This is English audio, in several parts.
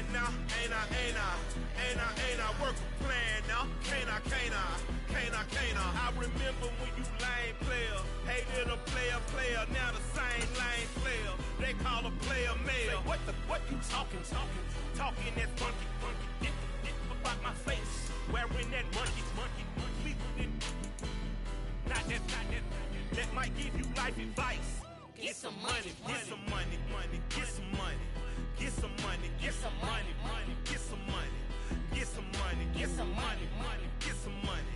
Ain't I work a plan now? Can't I? I remember when you lame player, hated a player, now the same lame player. They call a player mayor. What you talking that funky, about my face, wearing that monkey, not that, that might give you life advice. Get some money, get some money, get some money, get some money, get some money, get some money, get some money, get some money, get some money,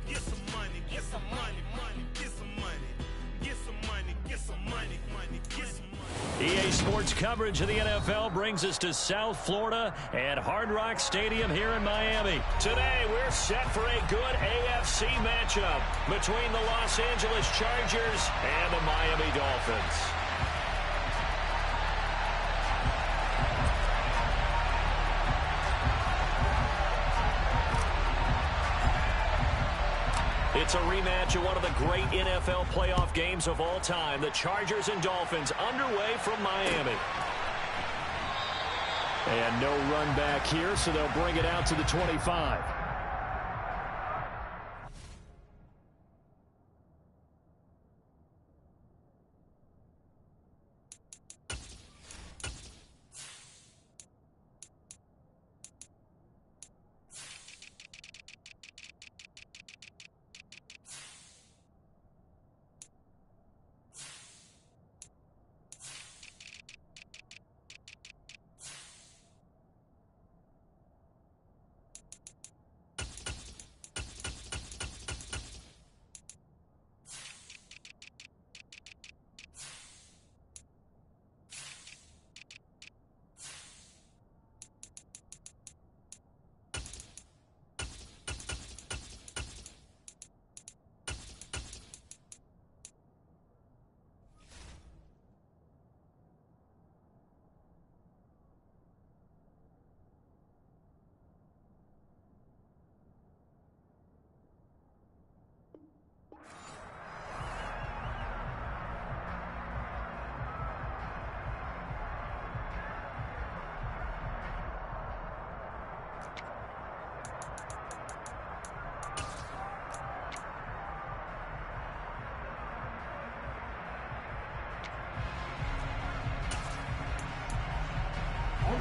get some money, get some money, get some money, get some money, get some money, get some money. EA Sports coverage of the NFL brings us to South Florida at Hard Rock Stadium here in Miami. Today, we're set for a good AFC matchup between the Los Angeles Chargers and the Miami Dolphins. It's a rematch of one of the great NFL playoff games of all time. The Chargers and Dolphins underway from Miami. And no run back here, so they'll bring it out to the 25.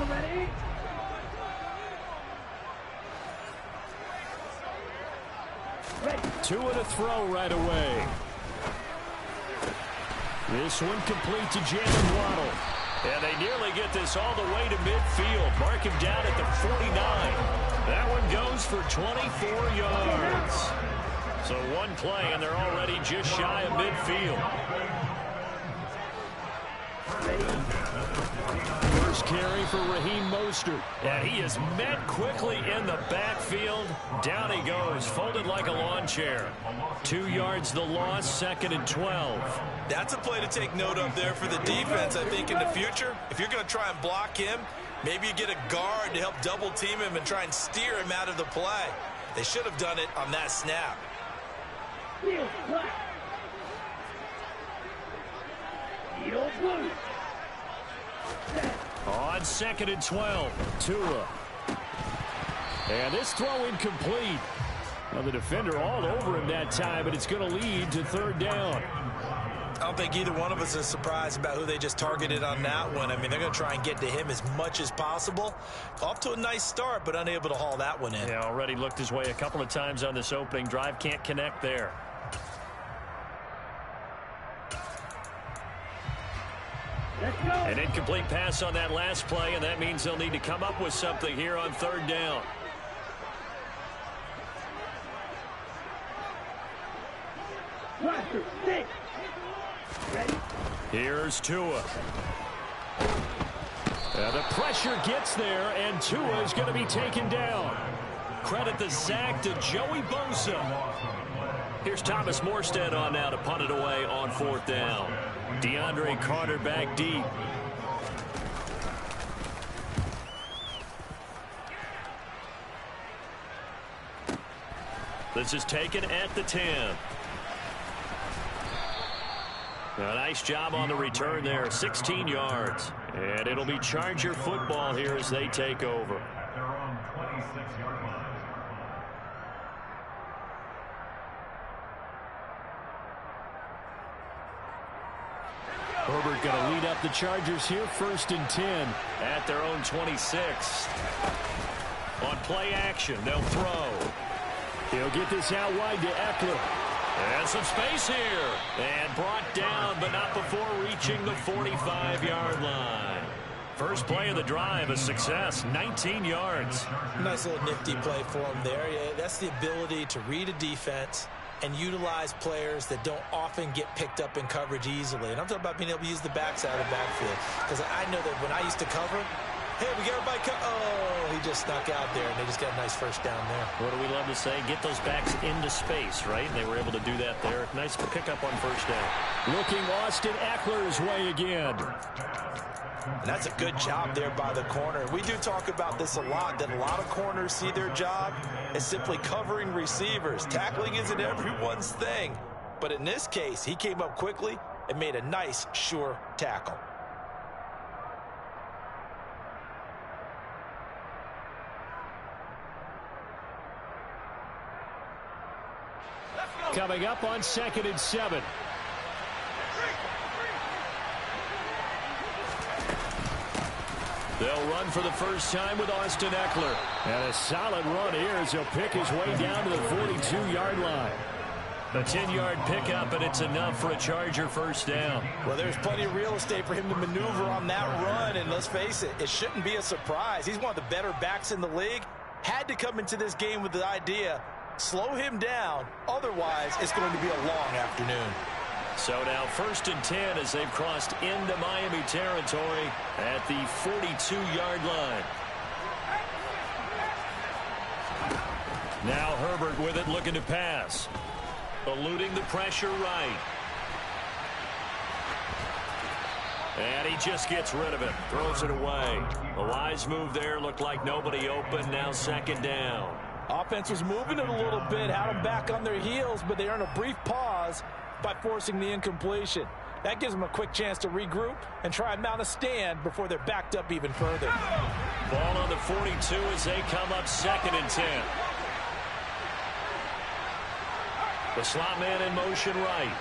Ready? Two to throw right away. This one complete to Jalen Waddle. And they nearly get this all the way to midfield. Mark him down at the 49. That one goes for 24 yards. So one play, and they're already just shy of midfield. First carry for Raheem Mostert. And he is met quickly in the backfield. Down he goes, folded like a lawn chair. 2 yards the loss, 2nd and 12. That's a play to take note of there for the defense, I think, in the future. If you're going to try and block him, maybe you get a guard to help double team him and try and steer him out of the play. They should have done it on that snap. On 2nd and 12, Tua. And this throw incomplete. Well, the defender all over him that time, but it's going to lead to 3rd down. I don't think either one of us is surprised about who they just targeted on that one. I mean, they're going to try and get to him as much as possible. Off to a nice start, but unable to haul that one in. Yeah, already looked his way a couple of times on this opening drive. Can't connect there. An incomplete pass on that last play, and that means they'll need to come up with something here on 3rd down. Here's Tua. The pressure gets there, and Tua is going to be taken down. Credit the sack to Joey Bosa. Here's Thomas Morstead on now to punt it away on 4th down. DeAndre Carter back deep. This is taken at the 10. A nice job on the return there, 16 yards. And it'll be Charger football here as they take over. At their own 26-yard line. Herbert going to lead up the Chargers here, 1st and 10 at their own 26. On play action, they'll throw. He'll get this out wide to Eckler. And some space here. And brought down, but not before reaching the 45-yard line. First play of the drive, a success, 19 yards. Nice little nifty play for him there. Yeah, that's the ability to read a defense and utilize players that don't often get picked up in coverage easily. And I'm talking about being able to use the backside of the backfield. Because I know that when I used to cover, hey, we got everybody oh, he just snuck out there, and they just got a nice first down there. What do we love to say? Get those backs into space, right? And they were able to do that there. Nice pickup on first down. Looking Austin Eckler's way again. And that's a good job there by the corner. We do talk about this a lot, that a lot of corners see their job as simply covering receivers. Tackling isn't everyone's thing. But in this case, he came up quickly and made a nice, sure tackle. Coming up on 2nd and 7. They'll run for the first time with Austin Eckler. And a solid run here as he'll pick his way down to the 42-yard line. A 10-yard pickup, and it's enough for a Charger first down. Well, there's plenty of real estate for him to maneuver on that run, and let's face it, it shouldn't be a surprise. He's one of the better backs in the league. Had to come into this game with the idea, slow him down, otherwise it's going to be a long afternoon. So now 1st and 10 as they've crossed into Miami territory at the 42-yard line. Now Herbert with it, looking to pass. Eluding the pressure right. And he just gets rid of it. Throws it away. A wise move there. Looked like nobody open. Now 2nd down. Offense was moving it a little bit. Had them back on their heels, but they earned a brief pause by forcing the incompletion. That gives them a quick chance to regroup and try and mount a stand before they're backed up even further. Ball on the 42 as they come up 2nd and 10. The slot man in motion right.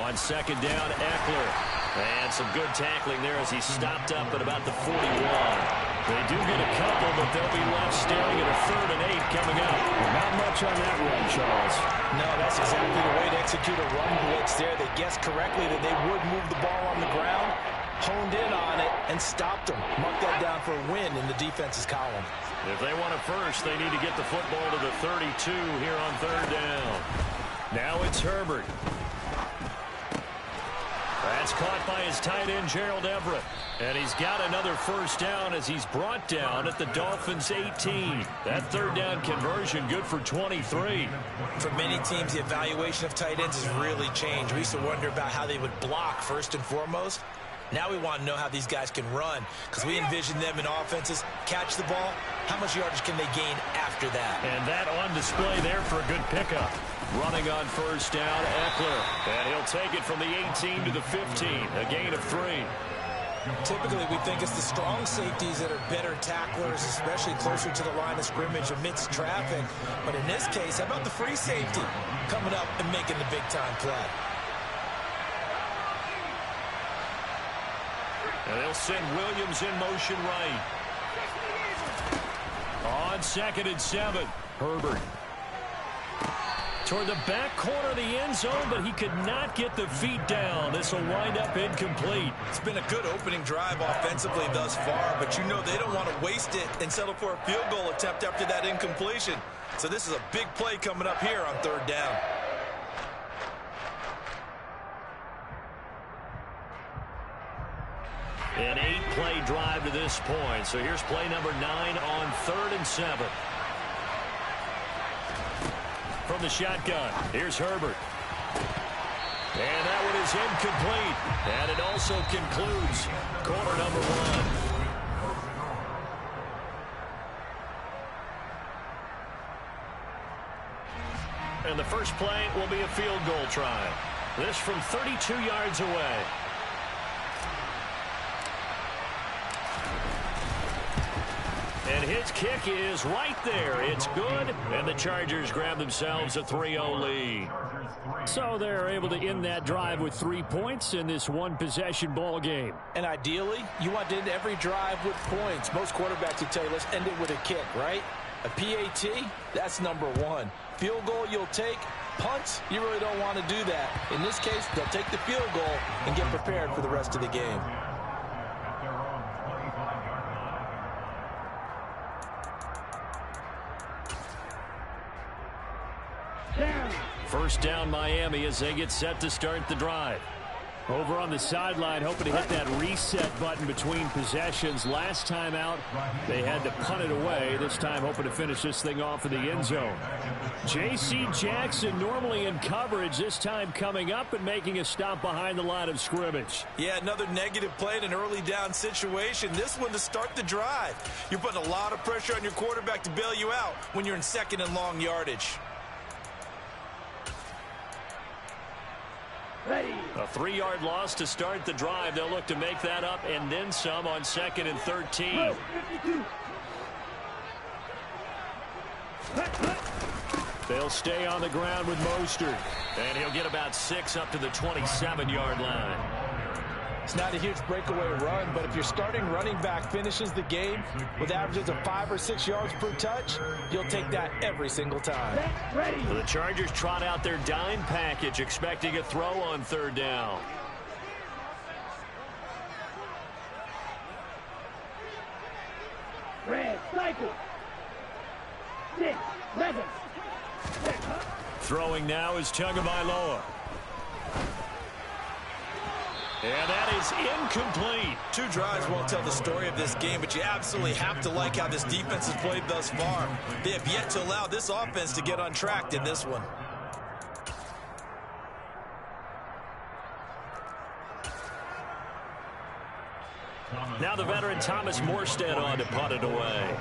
On 2nd down, Eckler. And some good tackling there as he stopped up at about the 41. They do get a couple, but they'll be left staring at a 3rd and 8 coming up. Not much on that run, Charles. No, that's exactly the way to execute a run blitz there. They guessed correctly that they would move the ball on the ground, honed in on it, and stopped them. Mark that down for a win in the defense's column. If they want a first, they need to get the football to the 32 here on 3rd down. Now it's Herbert. That's caught by his tight end, Gerald Everett. And he's got another first down as he's brought down at the Dolphins' 18. That 3rd down conversion good for 23. For many teams, the evaluation of tight ends has really changed. We used to wonder about how they would block first and foremost. Now we want to know how these guys can run, because we envision them in offenses catch the ball. How much yardage can they gain after that? And that on display there for a good pickup. Running on first down, Eckler. And he'll take it from the 18 to the 15, a gain of 3. Typically, we think it's the strong safeties that are better tacklers, especially closer to the line of scrimmage amidst traffic. But in this case, how about the free safety coming up and making the big-time play? And they'll send Williams in motion right. On 2nd and 7, Herbert. Toward the back corner of the end zone, but he could not get the feet down. This will wind up incomplete. It's been a good opening drive offensively thus far, but you know they don't want to waste it and settle for a field goal attempt after that incompletion. So this is a big play coming up here on 3rd down. An 8-play drive to this point. So here's play number 9 on 3rd and 7. From the shotgun, here's Herbert. And that one is incomplete. And it also concludes quarter number 1. And the first play will be a field goal try. This from 32 yards away. his kick is right there. It's good, and the Chargers grab themselves a 3-0 lead. So they're able to end that drive with 3 points in this one-possession ball game. And ideally, you want to end every drive with points. Most quarterbacks would tell you, let's end it with a kick, right? A PAT, that's number one. Field goal you'll take. Punts, you really don't want to do that. In this case, they'll take the field goal and get prepared for the rest of the game. First down, Miami, as they get set to start the drive. Over on the sideline, hoping to hit that reset button between possessions. Last time out, they had to punt it away. This time, hoping to finish this thing off in the end zone. J.C. Jackson normally in coverage, this time coming up and making a stop behind the line of scrimmage. Yeah, another negative play in an early down situation. This one to start the drive. You're putting a lot of pressure on your quarterback to bail you out when you're in second and long yardage. A 3-yard loss to start the drive. They'll look to make that up and then some on 2nd and 13. They'll stay on the ground with Mostert. And he'll get about 6 up to the 27-yard line. It's not a huge breakaway run, but if your starting running back finishes the game with averages of 5 or 6 yards per touch, you'll take that every single time. The Chargers trot out their dime package, expecting a throw on 3rd down. Red cycle. 6, 11. Throwing now is Tagovailoa. And that is incomplete. 2 drives won't tell the story of this game, but you absolutely have to like how this defense has played thus far. They have yet to allow this offense to get untracked in this one. Now the veteran Thomas Morstead on to punt it away.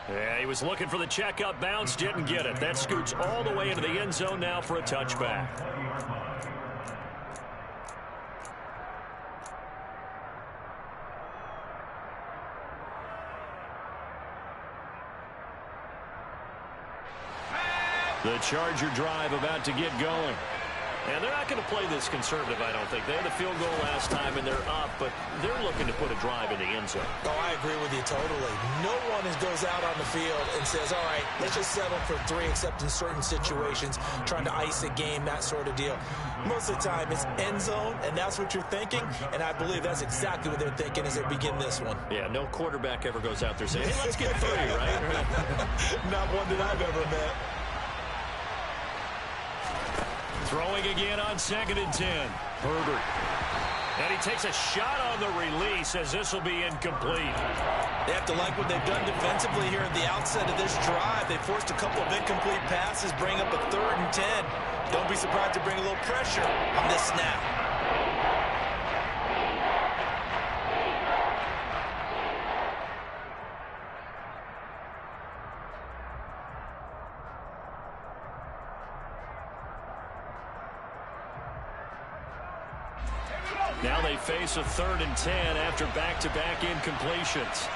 Yeah, he was looking for the checkup bounce, didn't get it. That scoots all the way into the end zone now for a touchback. The Charger drive about to get going. And they're not going to play this conservative, I don't think. They had a field goal last time, and they're up, but they're looking to put a drive in the end zone. Oh, I agree with you totally. No one goes out on the field and says, all right, let's just settle for 3, except in certain situations, trying to ice a game, that sort of deal. Most of the time, it's end zone, and that's what you're thinking, and I believe that's exactly what they're thinking as they begin this one. Yeah, no quarterback ever goes out there saying, hey, let's get 3, right? Not one that I've ever met. Throwing again on 2nd and 10. Herbert. And he takes a shot on the release as this will be incomplete. They have to like what they've done defensively here at the outset of this drive. They forced a couple of incomplete passes, bring up a 3rd and 10. Don't be surprised to bring a little pressure on this snap. Now they face a 3rd and 10 after back-to-back incompletions.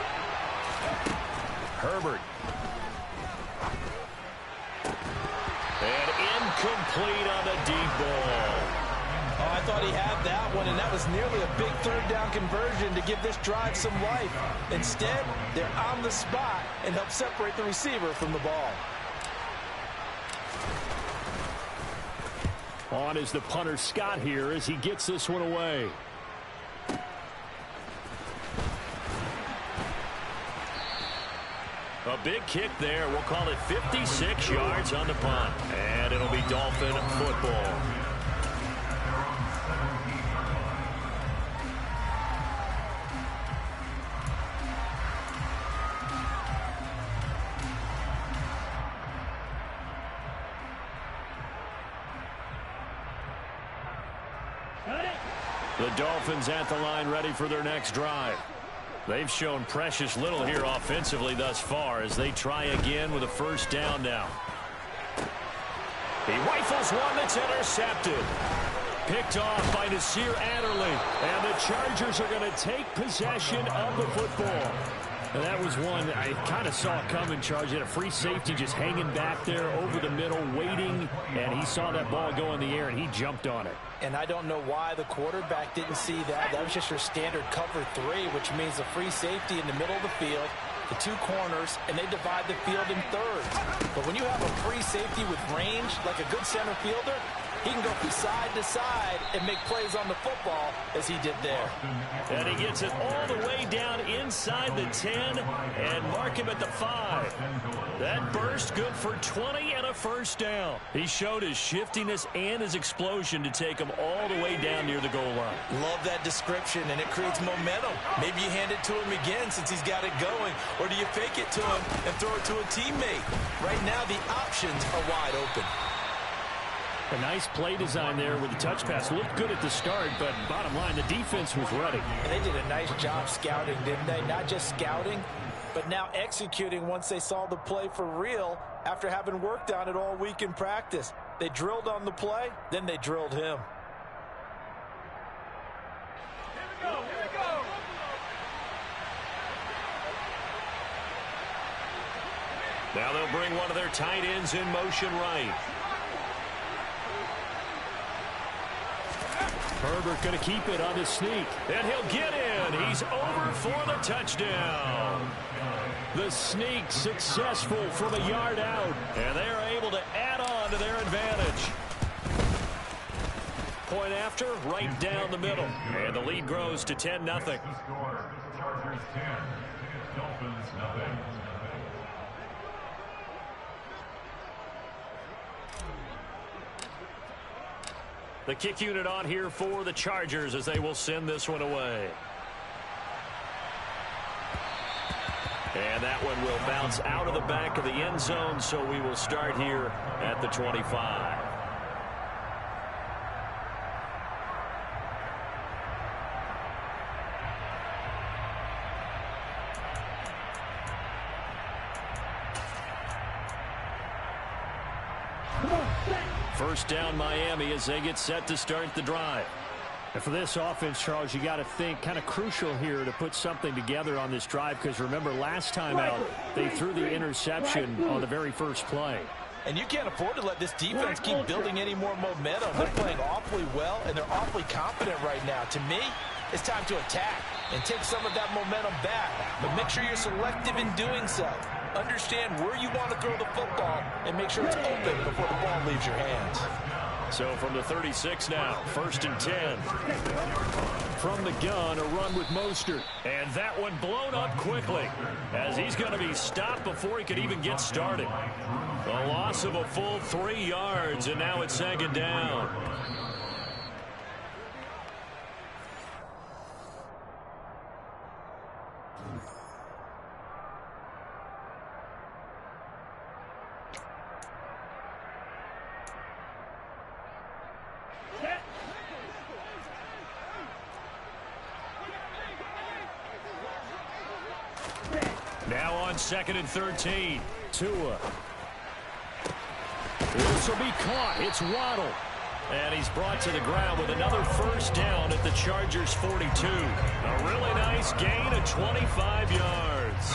Herbert. And incomplete on the deep ball. Oh, I thought he had that one, and that was nearly a big 3rd down conversion to give this drive some life. Instead, they're on the spot and help separate the receiver from the ball. On is the punter Scott here as he gets this one away. A big kick there. We'll call it 56 yards on the punt. And it'll be Dolphin football. The Dolphins at the line ready for their next drive. They've shown precious little here offensively thus far as they try again with a first down now. He rifles one that's intercepted. Picked off by Nasir Adderley. And the Chargers are going to take possession of the football. And that was one I kind of saw coming, Charge. He had a free safety just hanging back there over the middle, waiting. And he saw that ball go in the air, and he jumped on it. And I don't know why the quarterback didn't see that. That was just your standard cover 3, which means a free safety in the middle of the field, the 2 corners, and they divide the field in thirds. But when you have a free safety with range, like a good center fielder, he can go from side to side and make plays on the football as he did there. And he gets it all the way down inside the 10 and mark him at the 5. That burst good for 20 and a first down. He showed his shiftiness and his explosion to take him all the way down near the goal line. Love that description, and it creates momentum. Maybe you hand it to him again since he's got it going, or do you fake it to him and throw it to a teammate? Right now, the options are wide open. A nice play design there with the touch pass. Looked good at the start, but bottom line, the defense was ready. And they did a nice job scouting, didn't they? Not just scouting, but now executing once they saw the play for real after having worked on it all week in practice. They drilled on the play, then they drilled him. Here we go. Now they'll bring one of their tight ends in motion right. Herbert going to keep it on the sneak. And he'll get in. He's over for the touchdown. The sneak successful from a yard out. And they're able to add on to their advantage. Point after, right down the middle. And the lead grows to 10-0. Chargers 10, Dolphins nothing. The kick unit on here for the Chargers as they will send this one away. And that one will bounce out of the back of the end zone, so we will start here at the 25. First down Miami as they get set to start the drive. And for this offense, Charles, you got to think kind of crucial here to put something together on this drive, because remember last time out they threw the interception on the very first play. And you can't afford to let this defense keep building any more momentum. They're playing awfully well, and they're awfully confident right now. To me, it's time to attack and take some of that momentum back. But make sure you're selective in doing so. Understand where you want to throw the football and make sure it's open before the ball leaves your hands. So from the 36 now, 1st and 10. From the gun, a run with Mostert. And that one blown up quickly as he's going to be stopped before he could even get started. A loss of a full 3 yards, and now it's 2nd down. Now on 2nd and 13. Tua. This will be caught. It's Waddle. And he's brought to the ground with another first down at the Chargers 42. A really nice gain of 25 yards.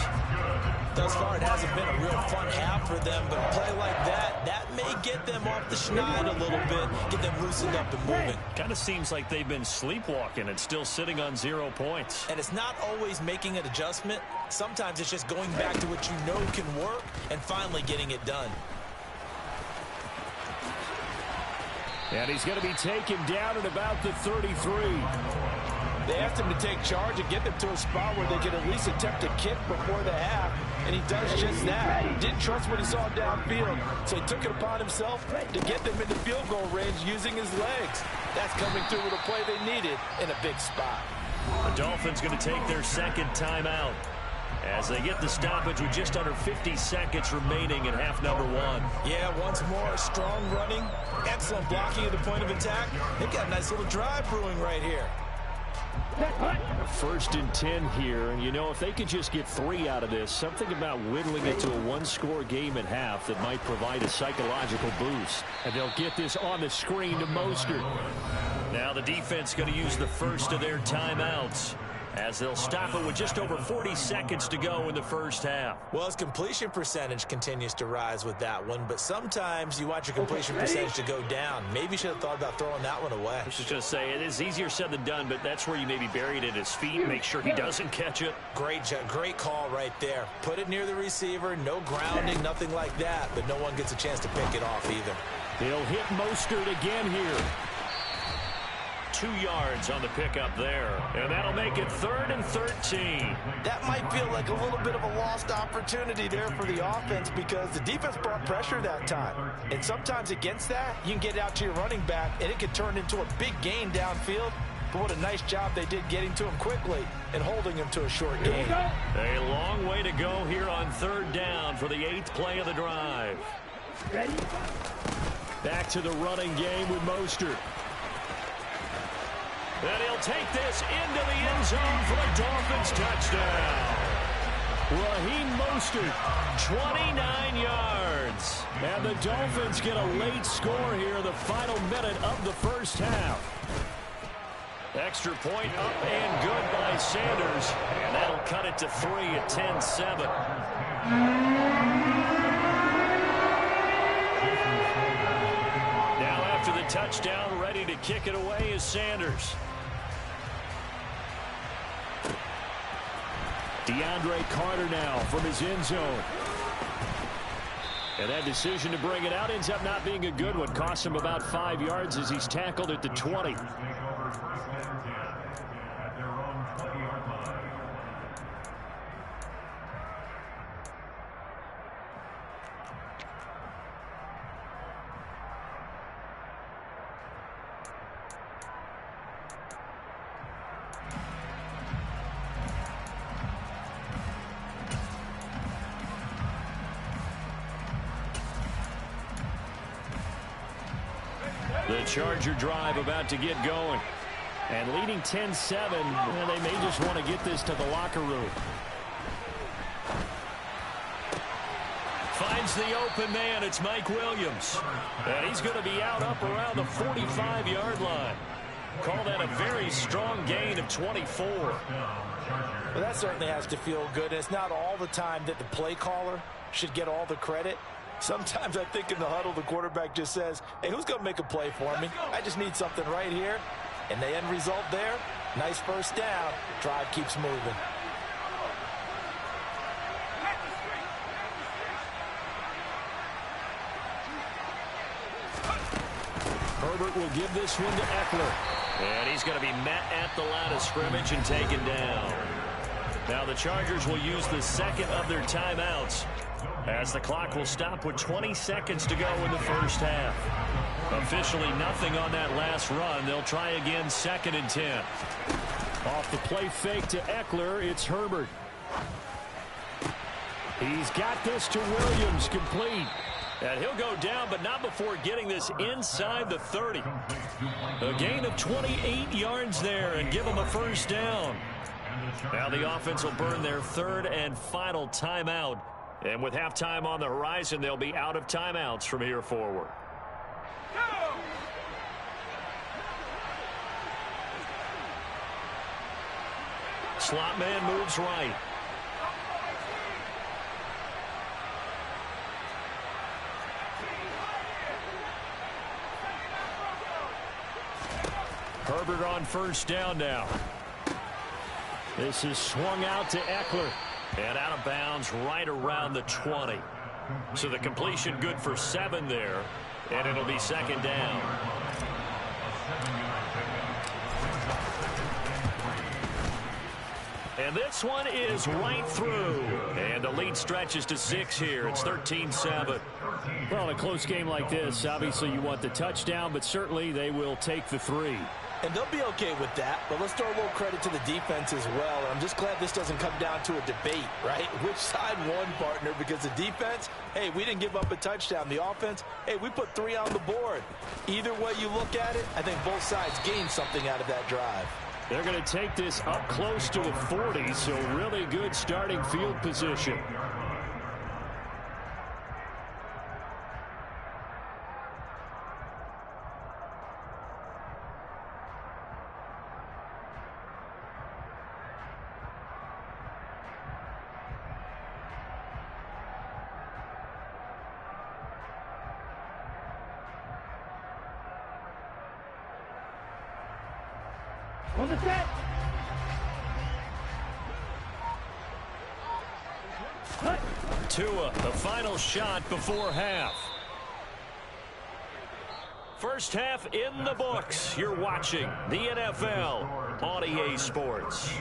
Thus far, it hasn't been a real fun half for them, but a play like that may get them off the schneid a little bit, get them loosened up and moving. Kind of seems like they've been sleepwalking and still sitting on 0 points. And it's not always making an adjustment. Sometimes it's just going back to what you know can work and finally getting it done. And he's going to be taken down at about the 33. They asked him to take charge and get them to a spot where they could at least attempt a kick before the half, and he does just that. He didn't trust what he saw downfield, so he took it upon himself to get them into field goal range using his legs. That's coming through with a play they needed in a big spot. The Dolphins going to take their 2nd timeout as they get the stoppage with just under 50 seconds remaining in half number 1. Yeah, once more, strong running, excellent blocking at the point of attack. They've got a nice little drive brewing right here. First and 10 here, and you know, if they could just get 3 out of this, something about whittling it to a one-score game at half that might provide a psychological boost. And they'll get this on the screen to Mostert. Now the defense going to use the first of their timeouts, as they'll stop it with just over 40 seconds to go in the first half. Well, his completion percentage continues to rise with that one, but sometimes you want your completion percentage to go down. Maybe you should have thought about throwing that one away. I was just going to say, it is easier said than done, but that's where you maybe bury it at his feet, make sure he doesn't catch it. Great call right there. Put it near the receiver, no grounding, nothing like that, but no one gets a chance to pick it off either. He'll hit Mostert again here. 2 yards on the pickup there, and that'll make it 3rd and 13. That might feel like a little bit of a lost opportunity there for the offense because the defense brought pressure that time. And sometimes against that, you can get out to your running back, and it could turn into a big gain downfield. But what a nice job they did getting to him quickly and holding him to a short gain. A long way to go here on 3rd down for the 8th play of the drive. Ready? Back to the running game with Mostert. And he'll take this into the end zone for a Dolphins touchdown. Raheem Mostert, 29 yards. And the Dolphins get a late score here in the final minute of the first half. Extra point up and good by Sanders. And that'll cut it to 3 at 10-7. Now after the touchdown, ready to kick it away is Sanders. DeAndre Carter now from his end zone. And that decision to bring it out ends up not being a good one. Costs him about 5 yards as he's tackled at the 20. The Charger drive about to get going. And leading 10-7, well, they may just want to get this to the locker room. Finds the open man. It's Mike Williams. And he's going to be out up around the 45-yard line. Call that a very strong gain of 24. Well, that certainly has to feel good. And it's not all the time that the play caller should get all the credit. Sometimes I think in the huddle, the quarterback just says, hey, who's going to make a play for me? I just need something right here. And the end result there, nice first down. Drive keeps moving. Herbert will give this one to Eckler. And he's going to be met at the line of scrimmage and taken down. Now the Chargers will use the second of their timeouts, as the clock will stop with 20 seconds to go in the first half. Officially nothing on that last run. They'll try again, 2nd and 10. Off the play fake to Eckler, it's Herbert. He's got this to Williams, complete. And he'll go down, but not before getting this inside the 30. A gain of 28 yards there and give him a first down. Now the offense will burn their 3rd and final timeout. And with halftime on the horizon, they'll be out of timeouts from here forward. Slot man moves right. Herbert on first down now. This is swung out to Eckler. And out of bounds right around the 20. So the completion good for 7 there. And it'll be 2nd down. And this one is right through. And the lead stretches to 6 here. It's 13-7. Well, in a close game like this, obviously you want the touchdown, but certainly they will take the 3. And they'll be okay with that, but let's throw a little credit to the defense as well. And I'm just glad this doesn't come down to a debate, right? Which side won, partner? Because the defense, hey, we didn't give up a touchdown. The offense, hey, we put 3 on the board. Either way you look at it, I think both sides gained something out of that drive. They're going to take this up close to the 40, so really good starting field position. On the set. Tua, the final shot before half. First half in the books. You're watching the NFL on EA Sports.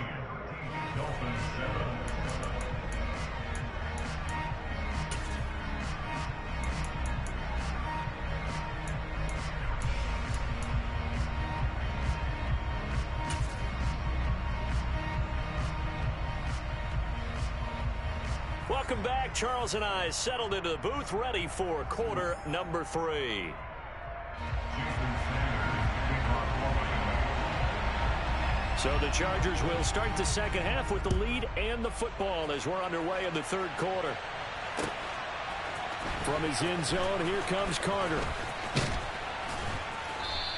Welcome back. Charles and I settled into the booth, ready for quarter number 3. So the Chargers will start the second half with the lead and the football as we're underway in the third quarter. From his end zone, here comes Carter.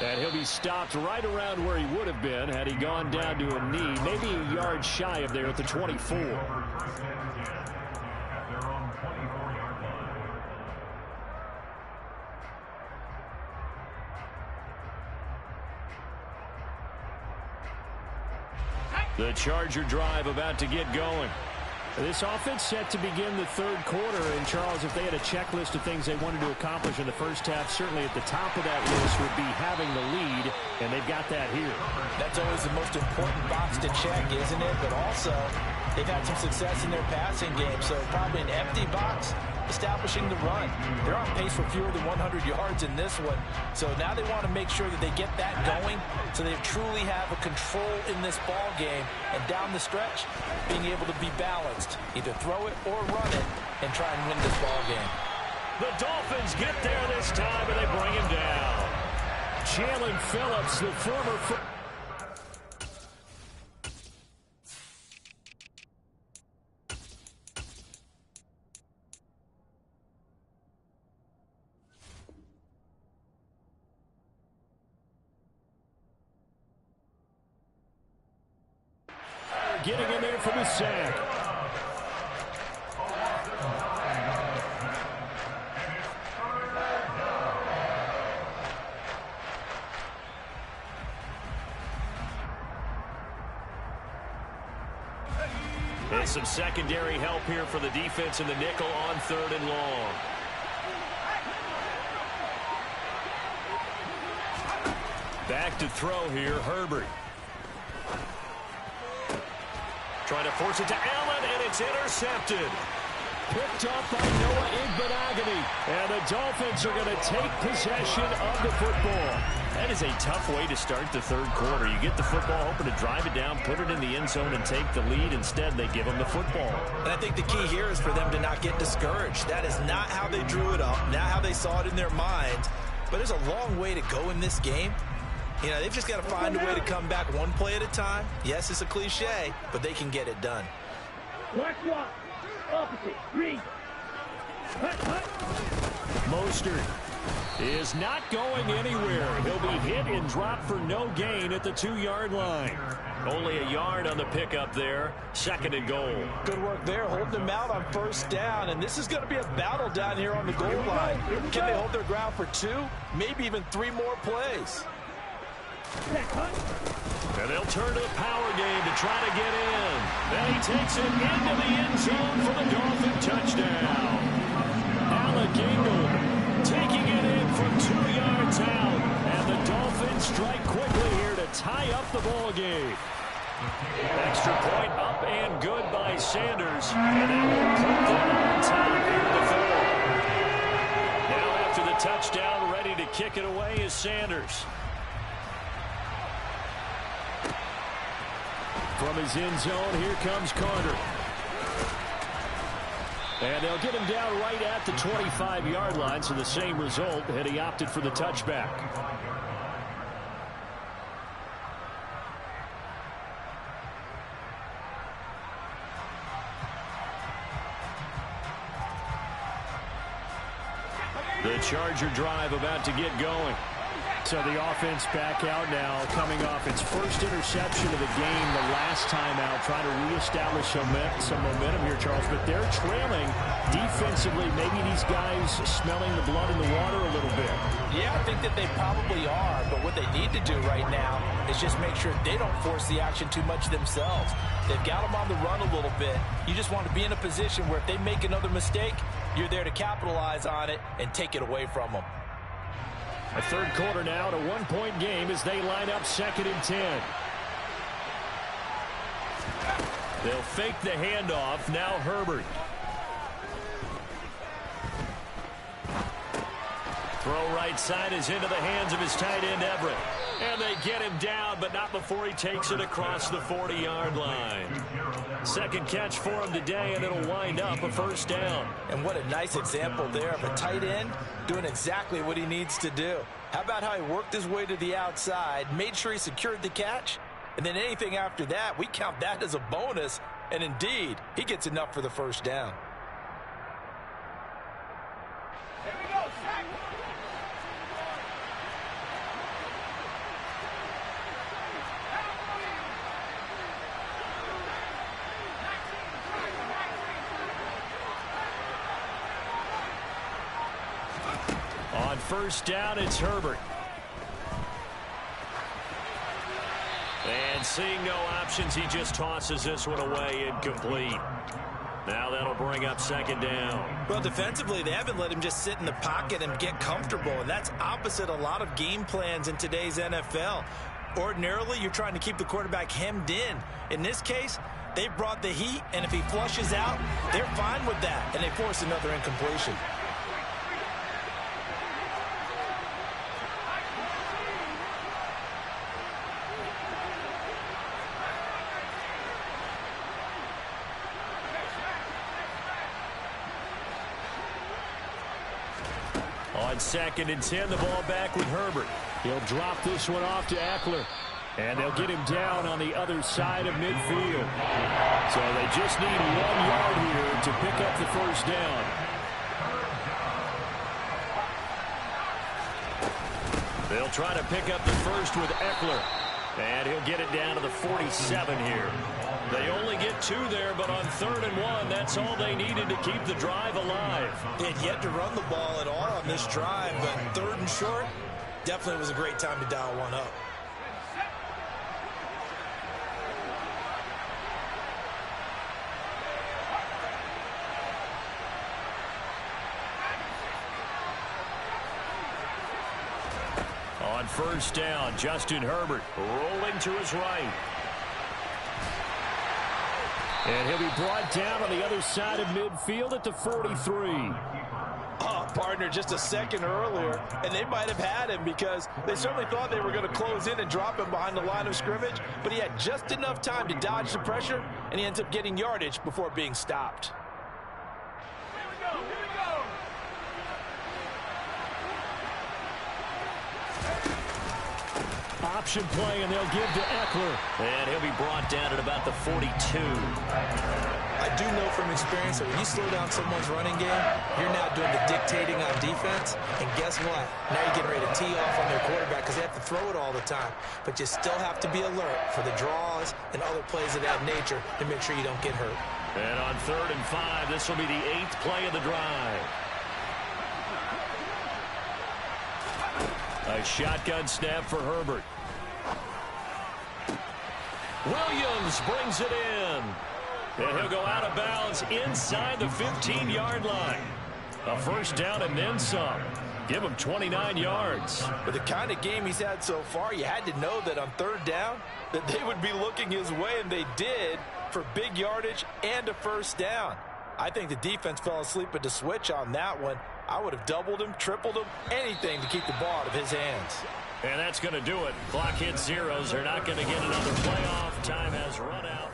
And he'll be stopped right around where he would have been had he gone down to a knee, maybe a yard shy of there at the 24. The Charger drive about to get going. This offense set to begin the third quarter. And, Charles, if they had a checklist of things they wanted to accomplish in the first half, certainly at the top of that list would be having the lead, and they've got that here. That's always the most important box to check, isn't it? But also, they've had some success in their passing game, so probably an empty box establishing the run. They're on pace for fewer than 100 yards in this one, so now they want to make sure that they get that going so they truly have a control in this ball game, and down the stretch, being able to be balanced, either throw it or run it, and try and win this ball game. The Dolphins get there this time, and they bring him down. Jalen Phillips, the former... Getting in there for the sack. And some secondary help here for the defense in the nickel on 3rd and long. Back to throw here, Herbert. Trying to force it to Allen, and it's intercepted. Picked up by Noah Igbinoghene. And the Dolphins are going to take possession of the football. That is a tough way to start the third quarter. You get the football, hoping to drive it down, put it in the end zone, and take the lead. Instead, they give them the football. And I think the key here is for them to not get discouraged. That is not how they drew it up, not how they saw it in their minds. But there's a long way to go in this game. You know, they've just got to find a way to come back one play at a time. Yes, it's a cliche, but they can get it done. Black swap. Opposite. Green. Mostert is not going anywhere. He'll be hit and dropped for no gain at the 2-yard line. Only a yard on the pickup there. 2nd and goal. Good work there, holding them out on 1st down. And this is going to be a battle down here on the goal line. Can they hold their ground for 2, maybe even 3 more plays? And they'll turn to the power game to try to get in. Then he takes it into the end zone for the Dolphin touchdown. Alec Ingold taking it in from 2 yards out. And the Dolphins strike quickly here to tie up the ball game. Extra point up and good by Sanders. And that will put them on top here in the 3rd. Now after the touchdown, ready to kick it away is Sanders. From his end zone, here comes Carter. And they'll get him down right at the 25-yard line, so the same result had he opted for the touchback. The Charger drive about to get going. So the offense back out now, coming off its first interception of the game the last time out, trying to reestablish some momentum here, Charles. But they're trailing defensively. Maybe these guys smelling the blood in the water a little bit. Yeah, I think that they probably are. But what they need to do right now is just make sure they don't force the action too much themselves. They've got them on the run a little bit. You just want to be in a position where if they make another mistake, you're there to capitalize on it and take it away from them. A third quarter now, a one-point game as they line up 2nd and 10. They'll fake the handoff. Now Herbert. Throw right side is into the hands of his tight end, Everett. And they get him down, but not before he takes it across the 40-yard line. Second catch for him today, and it'll wind up a first down. And what a nice example there of a tight end doing exactly what he needs to do. How about how he worked his way to the outside, made sure he secured the catch, and then anything after that, we count that as a bonus. And indeed, he gets enough for the first down. On first down, it's Herbert. And seeing no options, he just tosses this one away, incomplete. Now that'll bring up 2nd down. Well, defensively, they haven't let him just sit in the pocket and get comfortable, and that's opposite a lot of game plans in today's NFL. Ordinarily, you're trying to keep the quarterback hemmed in. In this case, they brought the heat, and if he flushes out, they're fine with that, and they force another incompletion. On 2nd and 10, the ball back with Herbert. He'll drop this one off to Eckler. And they'll get him down on the other side of midfield. So they just need 1 yard here to pick up the first down. They'll try to pick up the first with Eckler. And he'll get it down to the 47 here. They only get 2 there, but on 3rd and 1, that's all they needed to keep the drive alive. They had yet to run the ball at all on this drive, but 3rd and short, definitely was a great time to dial one up. On first down, Justin Herbert rolling to his right. And he'll be brought down on the other side of midfield at the 43. Oh, partner, just a second earlier, and they might have had him because they certainly thought they were going to close in and drop him behind the line of scrimmage, but he had just enough time to dodge the pressure, and he ends up getting yardage before being stopped. Option play, and they'll give to Eckler. And he'll be brought down at about the 42. I do know from experience that when you slow down someone's running game, you're now doing the dictating on defense. And guess what? Now you're getting ready to tee off on their quarterback because they have to throw it all the time. But you still have to be alert for the draws and other plays of that nature to make sure you don't get hurt. And on 3rd and 5, this will be the 8th play of the drive. A shotgun snap for Herbert. Williams brings it in. And he'll go out of bounds inside the 15-yard line. A first down and then some. Give him 29 yards. With the kind of game he's had so far, you had to know that on 3rd down that they would be looking his way, and they did, for big yardage and a first down. I think the defense fell asleep at the switch on that one. I would have doubled him, tripled him, anything to keep the ball out of his hands. And that's going to do it. Clock hits zeros. They're not going to get another playoff. Time has run out.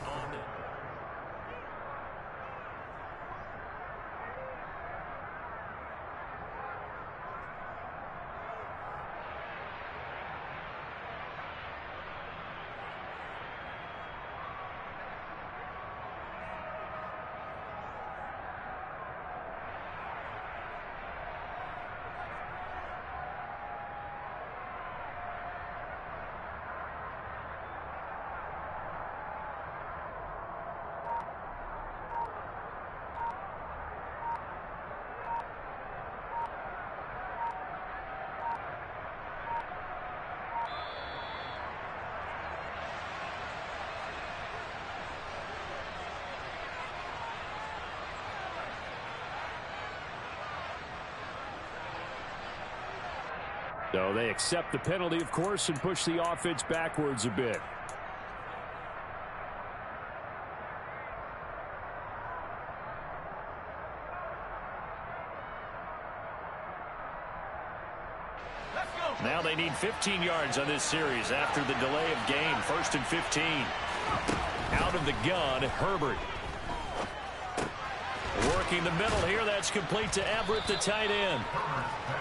So they accept the penalty, of course, and push the offense backwards a bit. Now they need 15 yards on this series after the delay of game. 1st and 15. Out of the gun, Herbert. Working the middle here. That's complete to Everett, the tight end.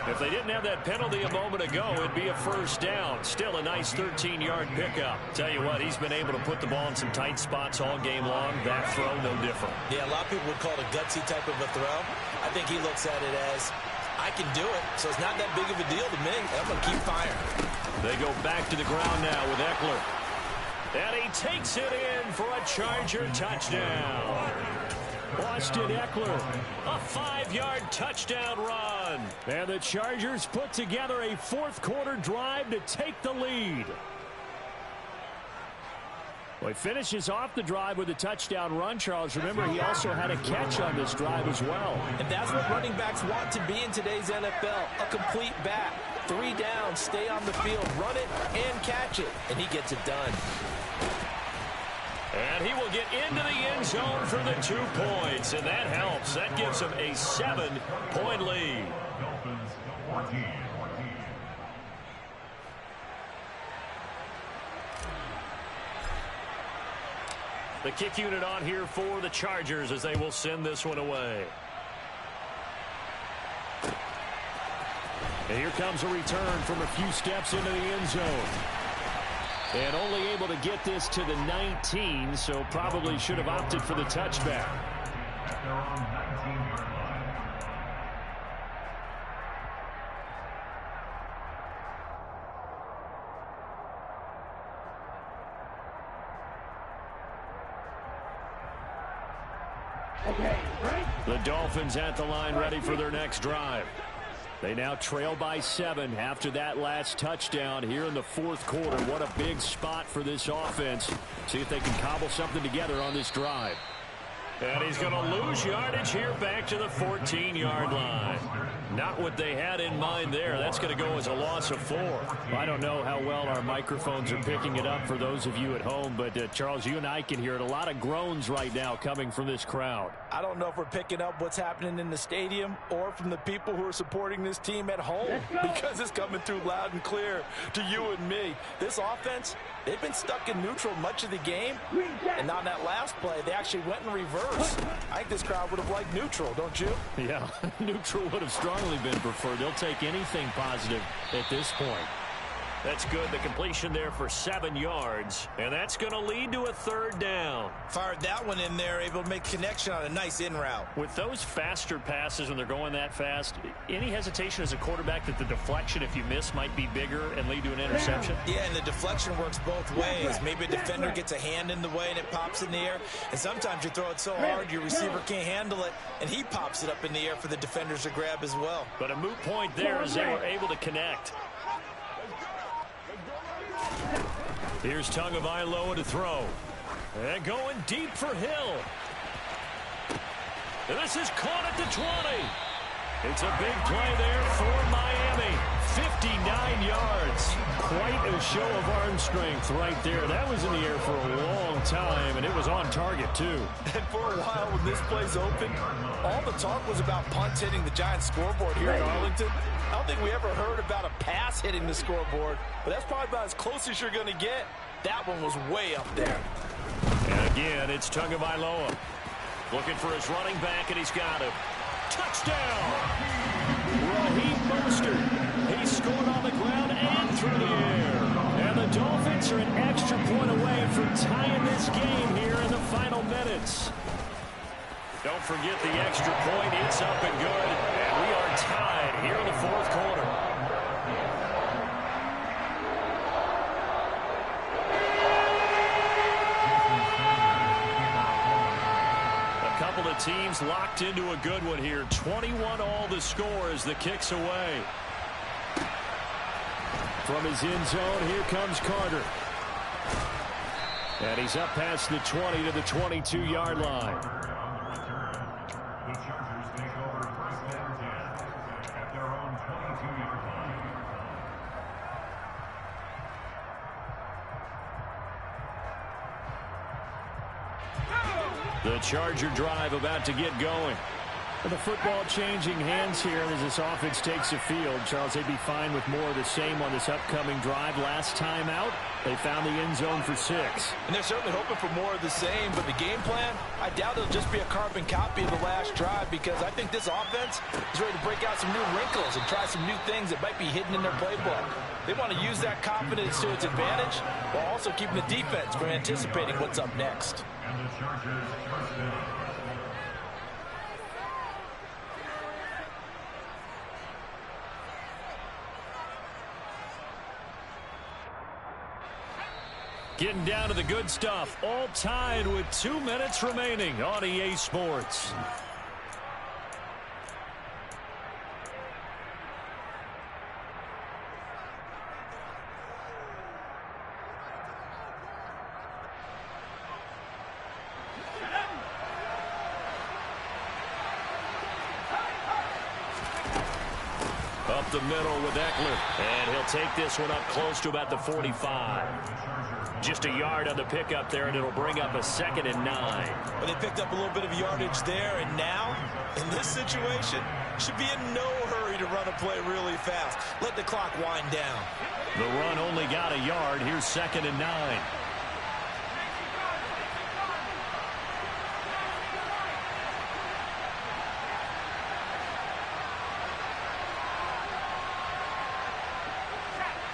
If they didn't have that penalty a moment ago, it'd be a first down. Still a nice 13-yard pickup. Tell you what, he's been able to put the ball in some tight spots all game long. That throw, no different. Yeah, a lot of people would call it a gutsy type of a throw. I think he looks at it as, I can do it, so it's not that big of a deal to me. I'm going to keep firing. They go back to the ground now with Eckler. And he takes it in for a Charger touchdown. Austin Eckler, a 5-yard touchdown run. And the Chargers put together a fourth-quarter drive to take the lead. Well, he finishes off the drive with a touchdown run, Charles. Remember, he also had a catch on this drive as well. And that's what running backs want to be in today's NFL, a complete back. 3 down, stay on the field, run it, and catch it. And he gets it done. And he will get into the end zone for the 2 points. And that helps. That gives him a 7-point lead. Dolphins 14. The kick unit on here for the Chargers as they will send this one away. And here comes a return from a few steps into the end zone. And only able to get this to the 19, so probably should have opted for the touchback. At their own 19-yard line. Okay, right? The Dolphins at the line ready for their next drive. They now trail by 7 after that last touchdown here in the fourth quarter. What a big spot for this offense. See if they can cobble something together on this drive. And he's going to lose yardage here back to the 14-yard line. Not what they had in mind there. That's going to go as a loss of 4. I don't know how well our microphones are picking it up for those of you at home, but Charles, you and I can hear it. A lot of groans right now coming from this crowd. I don't know if we're picking up what's happening in the stadium or from the people who are supporting this team at home, because it's coming through loud and clear to you and me. This offense, they've been stuck in neutral much of the game, and on that last play, they actually went in reverse. I think this crowd would have liked neutral, don't you? Yeah, neutral would have strongly been preferred. They'll take anything positive at this point. That's good. The completion there for 7 yards. And that's going to lead to a 3rd down. Fired that one in there, able to make connection on a nice in route. With those faster passes when they're going that fast, any hesitation as a quarterback that the deflection, if you miss, might be bigger and lead to an interception? Yeah, and the deflection works both ways. Maybe a defender gets a hand in the way and it pops in the air. And sometimes you throw it so hard your receiver can't handle it, and he pops it up in the air for the defenders to grab as well. But a moot point there as they were able to connect. Here's Tagovailoa to throw. And going deep for Hill. And this is caught at the 20. It's a big play there for Miami. 59 yards. Quite a show of arm strength right there. That was in the air for a long time, and it was on target, too. And for a while, when this play's open, all the talk was about punts hitting the Giants scoreboard here in Arlington. I don't think we ever heard about a pass hitting the scoreboard, but that's probably about as close as you're going to get. That one was way up there. And again, it's Tagovailoa. Looking for his running back, and he's got him. Touchdown! Raheem Mostert. He scored on the ground and through the air. And the Dolphins are an extra point away from tying this game here in the final minutes. Don't forget the extra point. It's up and good. And we are tied here in the fourth quarter. A couple of teams locked into a good one here. 21 all the score as the kick's away. From his end zone, here comes Carter. And he's up past the 20 to the 22-yard line. The Chargers take over first and 10 at their own 22-yard line. The Charger drive about to get going. The football changing hands here as this offense takes the field. Charles, they'd be fine with more of the same on this upcoming drive. Last time out, they found the end zone for 6. And they're certainly hoping for more of the same, but the game plan, I doubt it'll just be a carbon copy of the last drive, because I think this offense is ready to break out some new wrinkles and try some new things that might be hidden in their playbook. They want to use that confidence to its advantage while also keeping the defense from anticipating what's up next. And the Chargers first down. Getting down to the good stuff. All tied with 2 minutes remaining on EA Sports. Up the middle with Eckler. And he'll take this one up close to about the 45. Just a yard on the pickup there, and it'll bring up a 2nd and 9. Well, they picked up a little bit of yardage there, and now, in this situation, should be in no hurry to run a play really fast. Let the clock wind down. The run only got a yard. Here's 2nd and 9.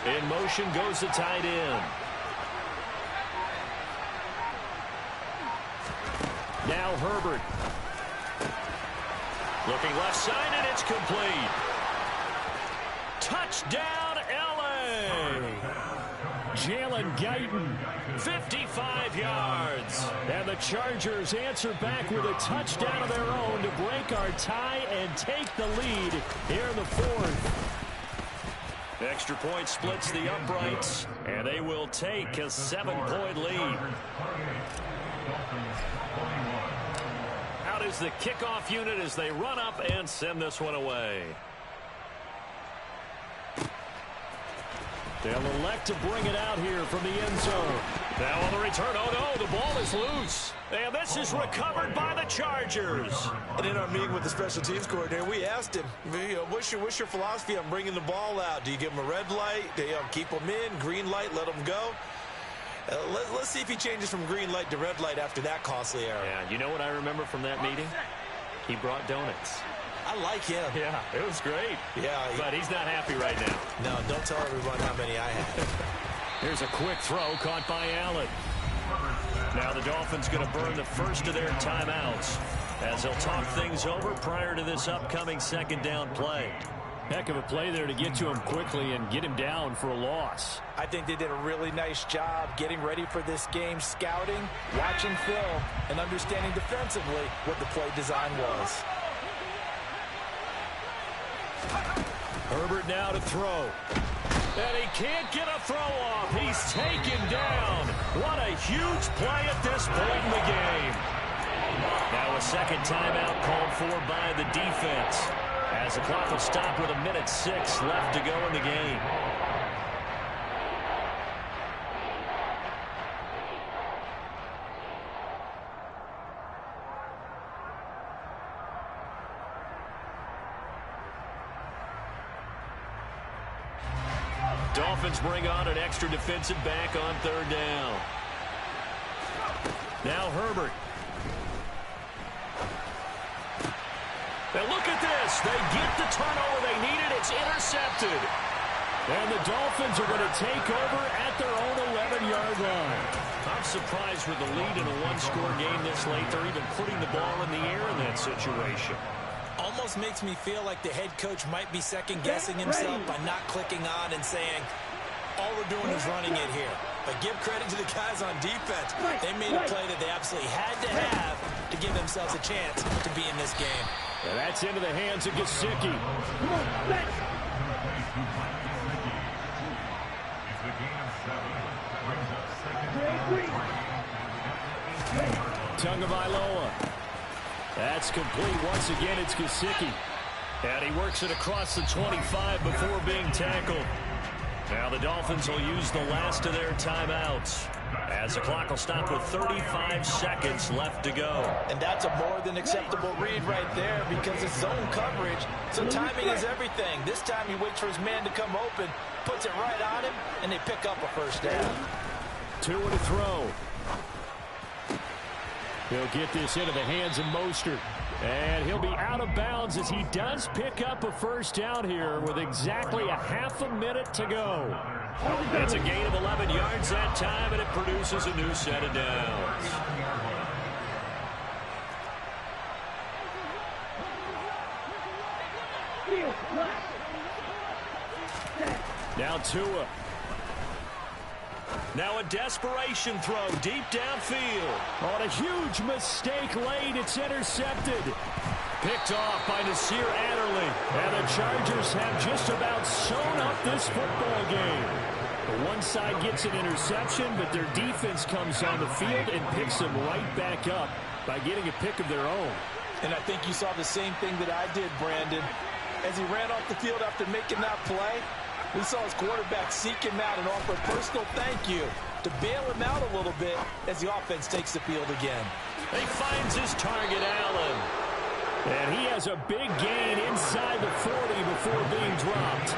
In motion goes the tight end. Now Herbert. Looking left side, and it's complete. Touchdown, L.A. Jalen Guyton, 55 yards. And the Chargers answer back with a touchdown of their own to break our tie and take the lead here in the 4th. Extra point splits the uprights, and they will take a 7-point lead. Out is the kickoff unit as they run up and send this one away. They'll elect to bring it out here from the end zone. Now on the return, oh no, the ball is loose. And this is recovered by the Chargers. And in our meeting with the special teams coordinator, we asked him, what's your philosophy on bringing the ball out? Do you give them a red light? Do you keep them in? Green light, let them go? Let's see if he changes from green light to red light after that costly error. Yeah, you know what I remember from that meeting? He brought donuts. I like him. Yeah, it was great. Yeah. But he's not happy right now. No, don't tell everyone how many I had. Here's a quick throw caught by Allen. Now the Dolphins going to burn the first of their timeouts as they'll talk things over prior to this upcoming 2nd down play. Heck of a play there to get to him quickly and get him down for a loss. I think they did a really nice job getting ready for this game, scouting, watching film, and understanding defensively what the play design was. Herbert now to throw. And he can't get a throw off. He's taken down. What a huge play at this point in the game. Now a 2nd timeout called for by the defense, as the clock will stop with 1:06 left to go in the game. Dolphins bring on an extra defensive back on 3rd down. Now Herbert. And look at this. They get the turnover they needed. It's intercepted. And the Dolphins are going to take over at their own 11-yard line. I'm surprised with the lead in a one-score game this late. They're even putting the ball in the air in that situation. Almost makes me feel like the head coach might be second-guessing himself by not clicking on and saying, all we're doing is running it here. But give credit to the guys on defense. They made a play that they absolutely had to have to give themselves a chance to be in this game. And that's into the hands of Gesicki. Tagovailoa. That's complete. Once again, it's Gesicki. And he works it across the 25 before being tackled. Now the Dolphins will use the last of their timeouts. as the clock will stop with 35 seconds left to go. And that's a more than acceptable read right there because it's zone coverage, so timing is everything. This time he waits for his man to come open, puts it right on him, and they pick up a first down. 2 to throw. He'll get this into the hands of Mostert. And he'll be out of bounds as he does pick up a first down here with exactly a half a minute to go. It's a gain of 11 yards that time, and it produces a new set of downs. Now Tua. Now a desperation throw deep downfield. On a huge mistake late, it's intercepted. Picked off by Nasir Adderley. And the Chargers have just about sewn up this football game. The one side gets an interception, but their defense comes on the field and picks them right back up by getting a pick of their own. And I think you saw the same thing that I did, Brandon. As he ran off the field after making that play, we saw his quarterback seek him out and offer a personal thank you to bail him out a little bit as the offense takes the field again. He finds his target, Allen. And he has a big gain inside the 40 before being dropped.